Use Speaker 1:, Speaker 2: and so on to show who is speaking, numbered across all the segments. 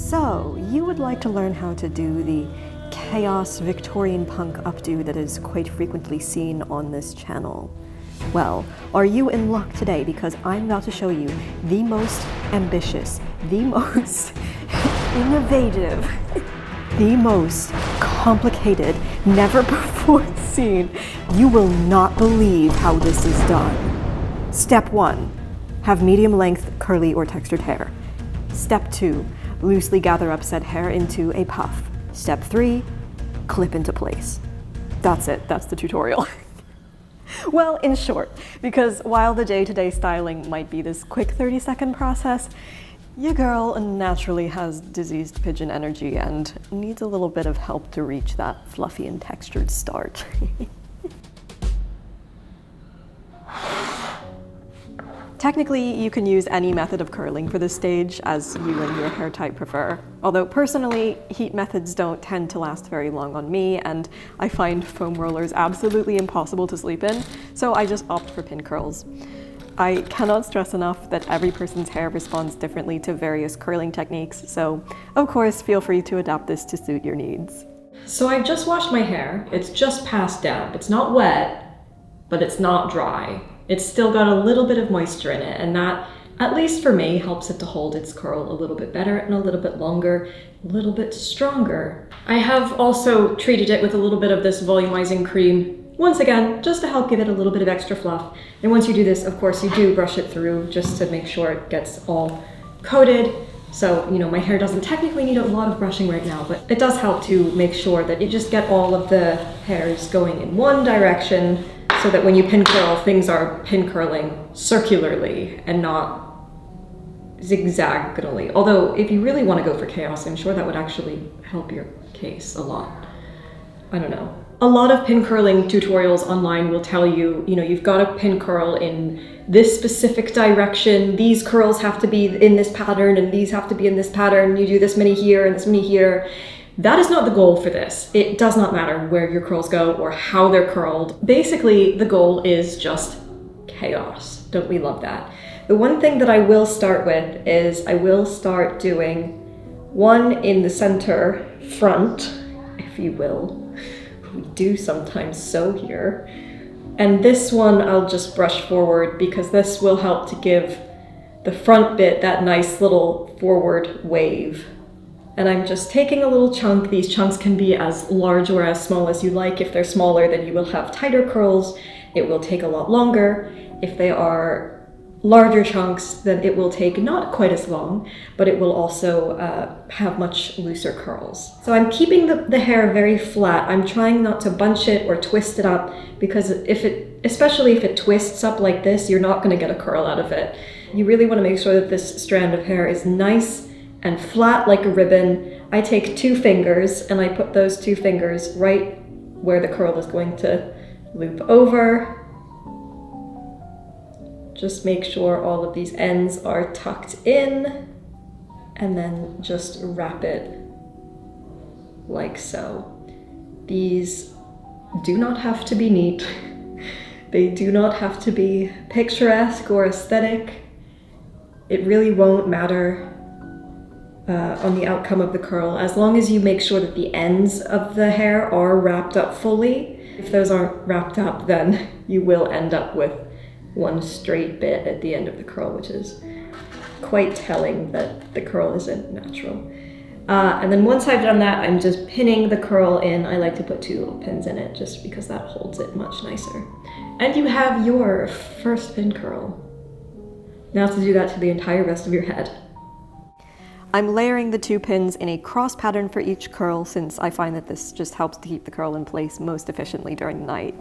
Speaker 1: So, you would like to learn how to do the chaos Victorian punk updo that is quite frequently seen on this channel. Well, are you in luck today, because I'm about to show you the most ambitious, the most innovative, the most complicated, never before seen. You will not believe how this is done. Step 1, have medium length, curly or textured hair. Step 2, loosely gather up said hair into a puff. Step 3, clip into place. That's it, that's the tutorial. Well, in short, because while the day-to-day styling might be this quick 30-second process, your girl naturally has diseased pigeon energy and needs a little bit of help to reach that fluffy and textured start. Technically, you can use any method of curling for this stage as you and your hair type prefer. Although personally, heat methods don't tend to last very long on me, and I find foam rollers absolutely impossible to sleep in, so I just opt for pin curls. I cannot stress enough that every person's hair responds differently to various curling techniques, so of course feel free to adapt this to suit your needs.
Speaker 2: So I just washed my hair. It's just past damp. It's not wet, but it's not dry. It's still got a little bit of moisture in it, and that, at least for me, helps it to hold its curl a little bit better and a little bit longer, a little bit stronger. I have also treated it with a little bit of this volumizing cream, once again, just to help give it a little bit of extra fluff. And once you do this, of course, you do brush it through just to make sure it gets all coated. So, you know, my hair doesn't technically need a lot of brushing right now, but it does help to make sure that you just get all of the hairs going in one direction, so that when you pin curl, things are pin curling circularly and not zigzagonally. Although, if you really want to go for chaos, I'm sure that would actually help your case a lot. I don't know. A lot of pin curling tutorials online will tell you, you know, you've got to pin curl in this specific direction. These curls have to be in this pattern, and these have to be in this pattern. You do this many here and this many here. That is not the goal for this. It does not matter where your curls go or how they're curled. Basically, the goal is just chaos. Don't we love that? The one thing that I will start with is I will start doing one in the center front, if you will. We do sometimes sew here. And this one I'll just brush forward because this will help to give the front bit that nice little forward wave. And I'm just taking a little chunk. These chunks can be as large or as small as you like. If they're smaller, then you will have tighter curls. It will take a lot longer. If they are larger chunks, then it will take not quite as long, but it will also have much looser curls. So I'm keeping the hair very flat. I'm trying not to bunch it or twist it up, because especially if it twists up like this, you're not going to get a curl out of it. You really want to make sure that this strand of hair is nice and flat like a ribbon. I take 2 fingers and I put those 2 fingers right where the curl is going to loop over. Just make sure all of these ends are tucked in, and then just wrap it like so. These do not have to be neat. They do not have to be picturesque or aesthetic. It really won't matter on the outcome of the curl, as long as you make sure that the ends of the hair are wrapped up fully. If those aren't wrapped up, then you will end up with one straight bit at the end of the curl, which is quite telling that the curl isn't natural. And then once I've done that, I'm just pinning the curl in. I like to put 2 little pins in it just because that holds it much nicer. And you have your first pin curl. Now to do that to the entire rest of your head.
Speaker 1: I'm layering the 2 pins in a cross pattern for each curl, since I find that this just helps to keep the curl in place most efficiently during the night.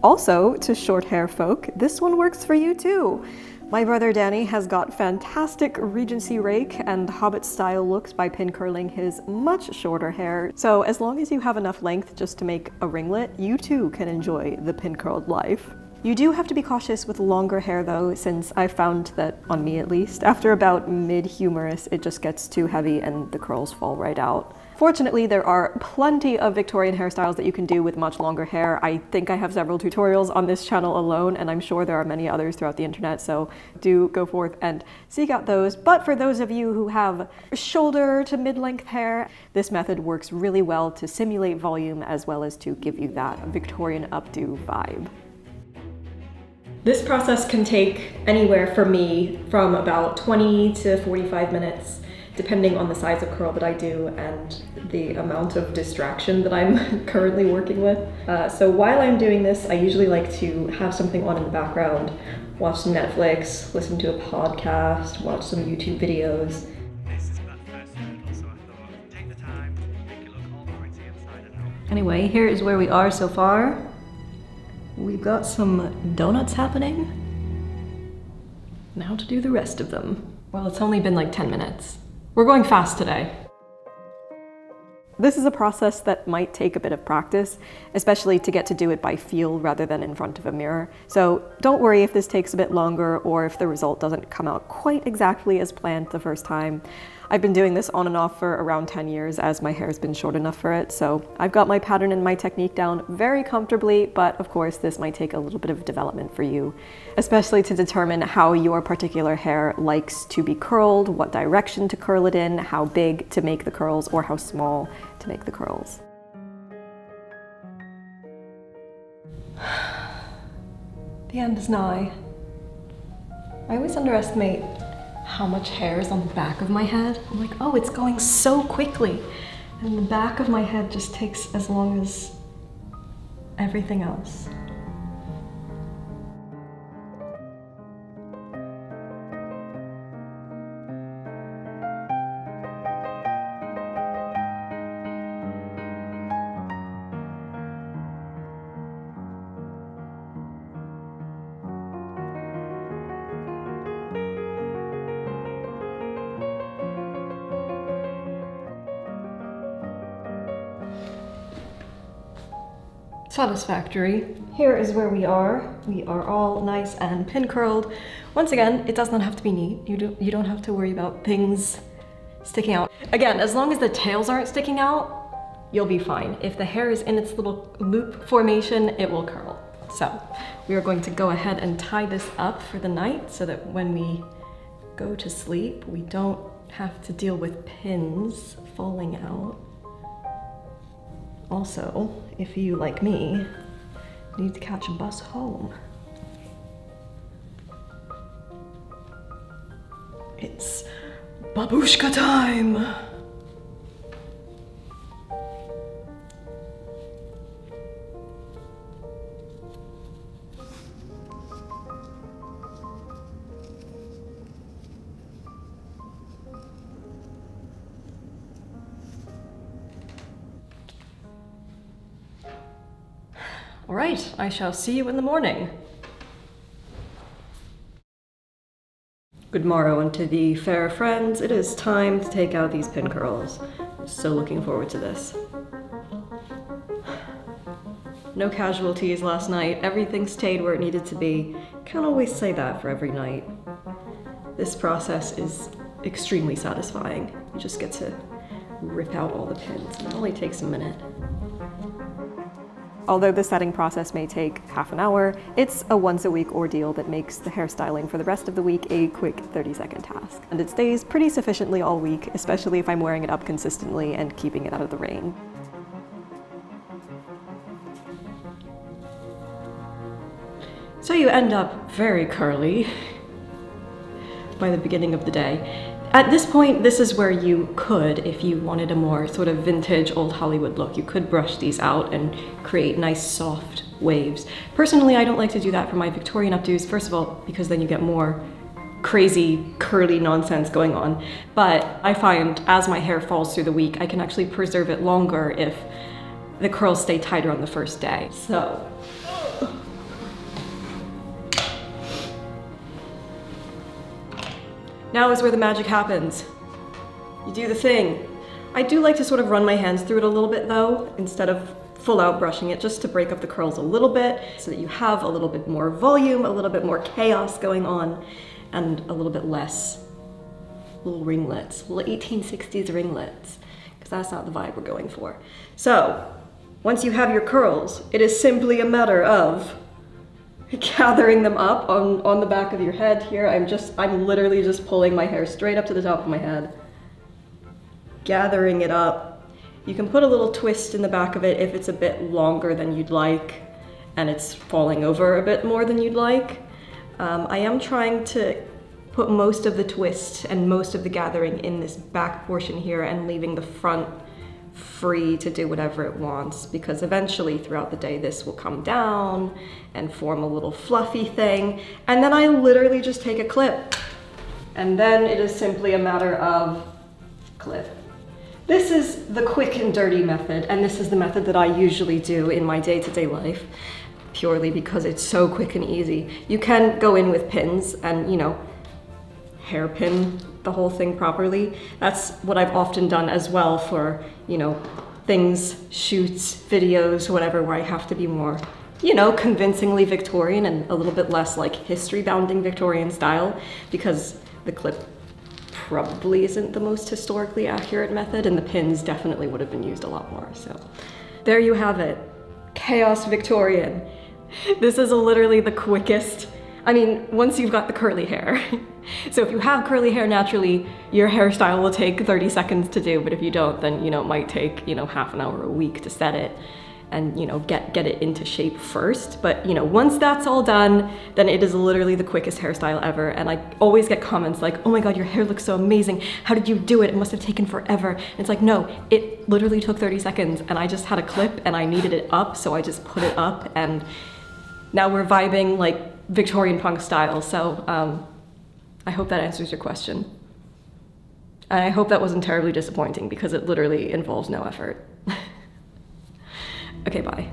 Speaker 1: Also, to short hair folk, this one works for you too. My brother Danny has got fantastic Regency rake and Hobbit-style looks by pin curling his much shorter hair. So as long as you have enough length just to make a ringlet, you too can enjoy the pin curled life. You do have to be cautious with longer hair though, since I found that, on me at least, after about mid-humerus it just gets too heavy and the curls fall right out. Fortunately, there are plenty of Victorian hairstyles that you can do with much longer hair. I think I have several tutorials on this channel alone, and I'm sure there are many others throughout the internet, so do go forth and seek out those. But for those of you who have shoulder to mid-length hair, this method works really well to simulate volume as well as to give you that Victorian updo vibe.
Speaker 2: This process can take anywhere for me from about 20 to 45 minutes, depending on the size of curl that I do and the amount of distraction that I'm currently working with. So while I'm doing this, I usually like to have something on in the background, watch some Netflix, listen to a podcast, watch some YouTube videos. Anyway, here is where we are so far. We've got some donuts happening. Now to do the rest of them. Well, it's only been like 10 minutes. We're going fast today.
Speaker 1: This is a process that might take a bit of practice, especially to get to do it by feel rather than in front of a mirror. So don't worry if this takes a bit longer or if the result doesn't come out quite exactly as planned the first time. I've been doing this on and off for around 10 years as my hair's been short enough for it, so I've got my pattern and my technique down very comfortably, but of course this might take a little bit of development for you, especially to determine how your particular hair likes to be curled, what direction to curl it in, how big to make the curls, or how small to make the curls.
Speaker 2: The end is nigh. I always underestimate how much hair is on the back of my head. I'm like, oh, it's going so quickly. And the back of my head just takes as long as everything else. Satisfactory. Here is where we are. We are all nice and pin curled. Once again, it does not have to be neat. You don't have to worry about things sticking out. Again, as long as the tails aren't sticking out, you'll be fine. If the hair is in its little loop formation, it will curl. So we are going to go ahead and tie this up for the night so that when we go to sleep, we don't have to deal with pins falling out. Also, if you, like me, need to catch a bus home, it's babushka time! All right, I shall see you in the morning. Good morrow unto thee, fair friends. It is time to take out these pin curls. I'm so looking forward to this. No casualties last night. Everything stayed where it needed to be. Can't always say that for every night. This process is extremely satisfying. You just get to rip out all the pins, and it only takes a minute.
Speaker 1: Although the setting process may take half an hour, it's a once-a-week ordeal that makes the hairstyling for the rest of the week a quick 30-second task. And it stays pretty sufficiently all week, especially if I'm wearing it up consistently and keeping it out of the rain.
Speaker 2: So you end up very curly by the beginning of the day. At this point, this is where you could, if you wanted a more sort of vintage old Hollywood look, you could brush these out and create nice soft waves. Personally, I don't like to do that for my Victorian updos, first of all, because then you get more crazy curly nonsense going on. But I find as my hair falls through the week, I can actually preserve it longer if the curls stay tighter on the first day. So. Now is where the magic happens. You do the thing. I do like to sort of run my hands through it a little bit though, instead of full out brushing it just to break up the curls a little bit so that you have a little bit more volume, a little bit more chaos going on, and a little bit less little ringlets, little 1860s ringlets, because that's not the vibe we're going for. So once you have your curls, it is simply a matter of gathering them up on the back of your head here. I'm literally just pulling my hair straight up to the top of my head, gathering it up. You can put a little twist in the back of it if it's a bit longer than you'd like and it's falling over a bit more than you'd like. I am trying to put most of the twist and most of the gathering in this back portion here and leaving the front free to do whatever it wants, because eventually throughout the day this will come down and form a little fluffy thing, and then I literally just take a clip and then it is simply a matter of clip. This is the quick and dirty method, and this is the method that I usually do in my day-to-day life, purely because it's so quick and easy. You can go in with pins and, you know, hairpin the whole thing properly. That's what I've often done as well for, you know, things, shoots, videos, whatever, where I have to be more, you know, convincingly Victorian and a little bit less like history-bounding Victorian style, because the clip probably isn't the most historically accurate method, and the pins definitely would have been used a lot more. So there you have it. Chaos Victorian. This is literally the quickest, I mean, once you've got the curly hair. So if you have curly hair naturally, your hairstyle will take 30 seconds to do, but if you don't, then, you know, it might take, you know, half an hour, a week to set it and, you know, get it into shape first. But, you know, once that's all done, then it is literally the quickest hairstyle ever. And I always get comments like, oh my God, your hair looks so amazing. How did you do it? It must have taken forever. And it's like, no, it literally took 30 seconds and I just had a clip and I needed it up. So I just put it up and now we're vibing like Victorian punk style. So I hope that answers your question. And I hope that wasn't terribly disappointing because it literally involves no effort. Okay, bye.